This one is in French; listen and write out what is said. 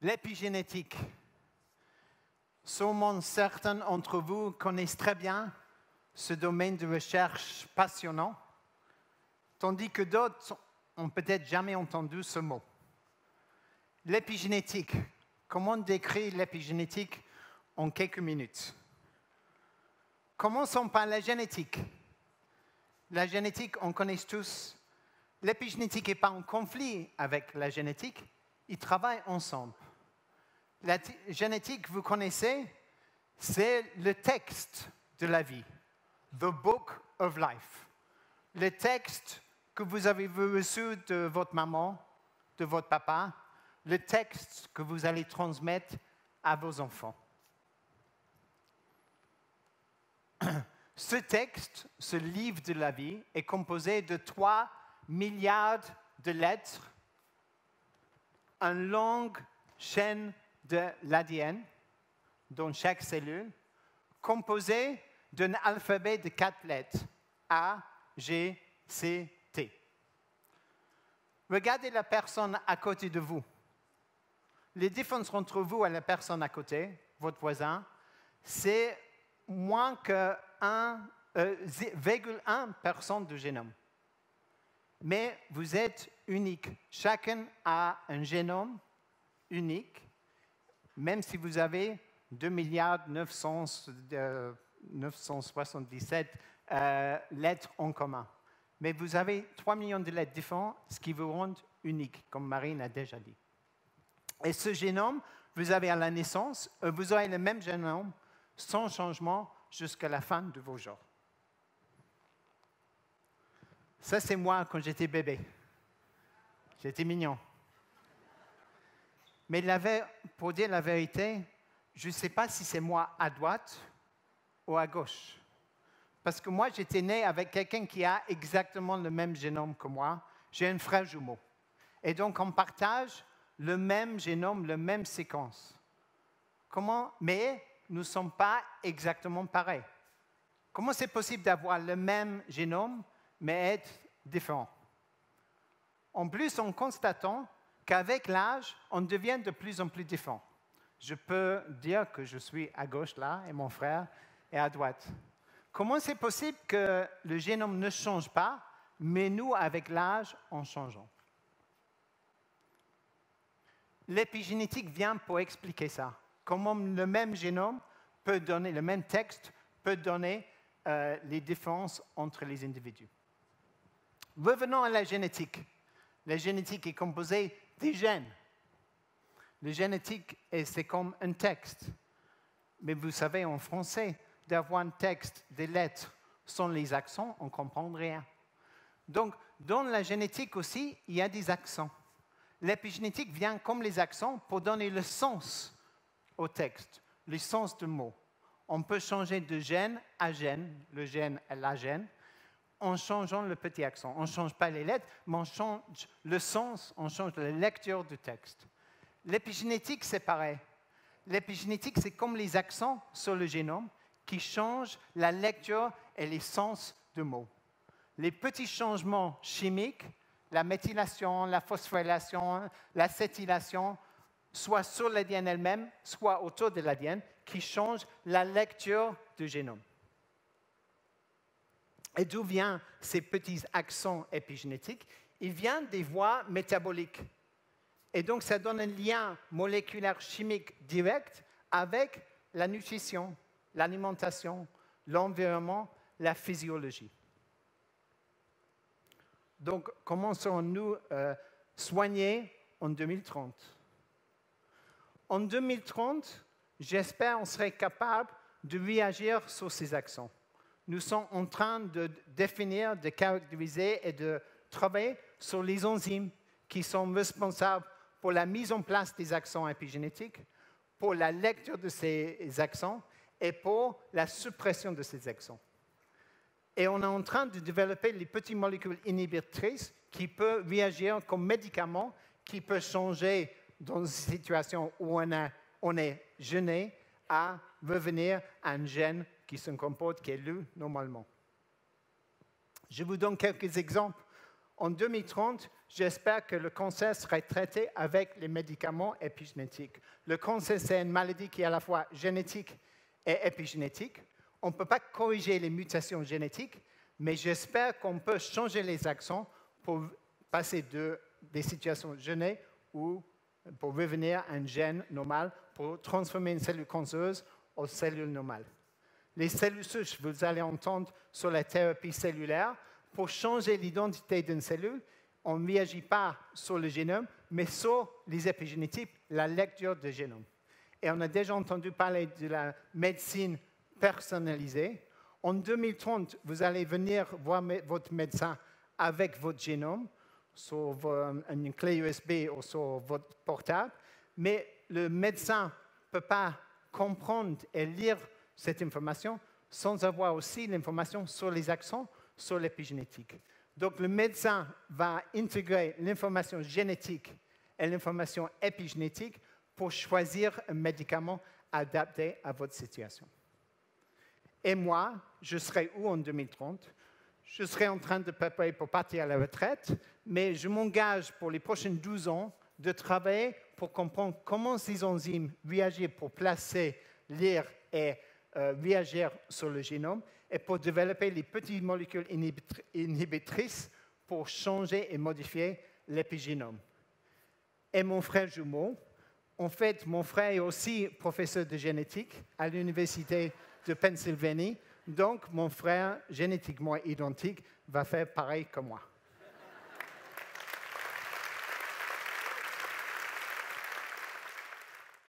L'épigénétique. Sûrement certains d'entre vous connaissent très bien ce domaine de recherche passionnant, tandis que d'autres n'ont peut-être jamais entendu ce mot. L'épigénétique. Comment décrire l'épigénétique en quelques minutes? Commençons par la génétique. La génétique, on connaît tous. L'épigénétique n'est pas en conflit avec la génétique, ils travaillent ensemble. La génétique, vous connaissez, c'est le texte de la vie, the book of life. Le texte que vous avez reçu de votre maman, de votre papa, le texte que vous allez transmettre à vos enfants. Ce texte, ce livre de la vie, est composé de 3 milliards de lettres, une longue chaîne de l'ADN dans chaque cellule, composée d'un alphabet de 4 lettres, A, G, C, T. Regardez la personne à côté de vous. Les différences entre vous et la personne à côté, votre voisin, c'est moins que 0,1% du génome. Mais vous êtes unique. Chacun a un génome unique, même si vous avez 2 977 lettres en commun. Mais vous avez 3 millions de lettres différentes, ce qui vous rend unique, comme Marine a déjà dit. Et ce génome, vous avez à la naissance, vous aurez le même génome sans changement jusqu'à la fin de vos jours. Ça, c'est moi quand j'étais bébé. J'étais mignon. Mais pour dire la vérité, je ne sais pas si c'est moi à droite ou à gauche. Parce que moi, j'étais né avec quelqu'un qui a exactement le même génome que moi. J'ai un frère jumeau. Et donc, on partage le même génome, la même séquence. Mais nous ne sommes pas exactement pareils. Comment c'est possible d'avoir le même génome, mais être différent? En plus, en constatant qu'avec l'âge, on devient de plus en plus différent. Je peux dire que je suis à gauche là, et mon frère est à droite. Comment c'est possible que le génome ne change pas, mais nous, avec l'âge, en changeons? L'épigénétique vient pour expliquer ça. Comment le même génome peut donner, le même texte peut donner les différences entre les individus. Revenons à la génétique. La génétique est composée des gènes. La génétique, c'est comme un texte. Mais vous savez, en français, d'avoir un texte, des lettres, sans les accents, on ne comprend rien. Donc, dans la génétique aussi, il y a des accents. L'épigénétique vient comme les accents pour donner le sens au texte, le sens du mot. On peut changer de gène à gène, le gène à la gène, en changeant le petit accent. On ne change pas les lettres, mais on change le sens, on change la lecture du texte. L'épigénétique, c'est pareil. L'épigénétique, c'est comme les accents sur le génome qui changent la lecture et les sens du mot. Les petits changements chimiques, la méthylation, la phosphorylation, l'acétylation, soit sur l'ADN elle-même, soit autour de l'ADN, qui changent la lecture du génome. Et d'où viennent ces petits accents épigénétiques? Ils viennent des voies métaboliques. Et donc, ça donne un lien moléculaire chimique direct avec la nutrition, l'alimentation, l'environnement, la physiologie. Donc, comment serons-nous soignés en 2030? En 2030, j'espère qu'on serait capable de réagir sur ces accents. Nous sommes en train de définir, de caractériser et de travailler sur les enzymes qui sont responsables pour la mise en place des accents épigénétiques, pour la lecture de ces accents et pour la suppression de ces accents. Et on est en train de développer les petites molécules inhibitrices qui peuvent réagir comme médicaments, qui peuvent changer dans une situation où on est gêné à revenir à un gène qui se comporte, qui est lu normalement. Je vous donne quelques exemples. En 2030, j'espère que le cancer serait traité avec les médicaments épigénétiques. Le cancer, c'est une maladie qui est à la fois génétique et épigénétique. On ne peut pas corriger les mutations génétiques, mais j'espère qu'on peut changer les accents pour passer des situations gênées ou pour revenir à un gène normal, pour transformer une cellule cancéreuse en cellule normale. Les cellules souches, vous allez entendre sur la thérapie cellulaire, pour changer l'identité d'une cellule, on ne réagit pas sur le génome, mais sur les épigénétiques, la lecture du génome. Et on a déjà entendu parler de la médecine personnalisée. En 2030, vous allez venir voir votre médecin avec votre génome sur une clé USB ou sur votre portable, mais le médecin ne peut pas comprendre et lire cette information sans avoir aussi l'information sur les accents, sur l'épigénétique. Donc, le médecin va intégrer l'information génétique et l'information épigénétique pour choisir un médicament adapté à votre situation. Et moi, je serai où en 2030? Je serai en train de préparer pour partir à la retraite, mais je m'engage pour les prochaines 12 ans de travailler pour comprendre comment ces enzymes réagissent pour placer, lire et réagir sur le génome et pour développer les petites molécules inhibitrices pour changer et modifier l'épigénome. Et mon frère jumeau, en fait, mon frère est aussi professeur de génétique à l'Université de Pennsylvanie, donc mon frère génétiquement identique va faire pareil que moi.